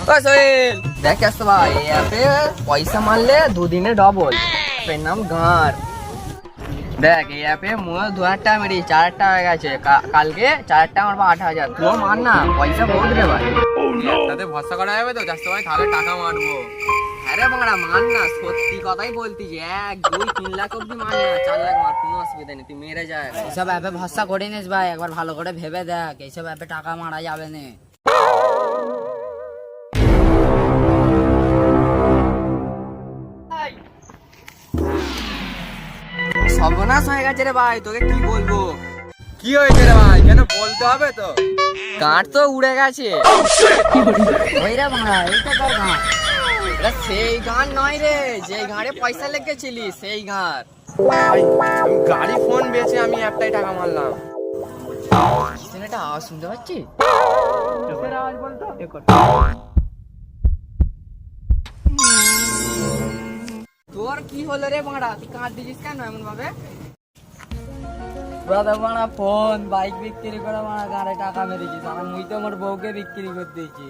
সোহেল দেখ আসতো ভাই এই অ্যাপে পয়সা মারলে দুদিনে ডবল। অ্যাপের নাম গাঁর। দেখ এই অ্যাপে মোট 2000 টাকা মেরি 4000 টাকা হয়ে গেছে। কালকে 4000 টাকা মারবো 8000। তুইও মার না, পয়সা বহুত রে ভাই। তাতে ভরসা করা যাবে তো জাস্ট ভাই, তাহলে টাকা মারবো। হ্যাঁ রে বাংলা মান না, সত্যি কথাই বলতিছি। 1 2 3 লাখ অব্দি মান না, 4 লাখ মার, কোনো অসুবিধা নেই, তুই মেরে যায়। এইসব অ্যাপে ভরসা করে নিস ভাই, একবার ভালো করে ভেবে দেখ, এইসব অ্যাপে টাকা মারা যাবে না। সর্বনাশ হয়ে গেছে রে ভাই, তোকে কি বলবো। কি হয়েছে রে ভাই, কেন বলতে হবে তো? কাঠ তো উড়ে গেছে। ওই রে ভাঙা, এইটা তোর গান। এটা সেই গান নয় রে, যে গাড়ে পয়সা লেগেছিলি সেই গান। ভাই আমি গাড়ি ফোন বেচে আমি একটাই টাকা মারলাম। একটা আওয়াজ শুনতে পাচ্ছি। তোর কি হলো রে বাড়া, তুই কাঁদ দিছিস কেন এমন ভাবে? ব্রাদার মারা ফোন বাইক বিক্রি করে মারা গাড়ি টাকা মেরেছিস, আর মুই তো আমার বউকে বিক্রি করে দিয়েছি।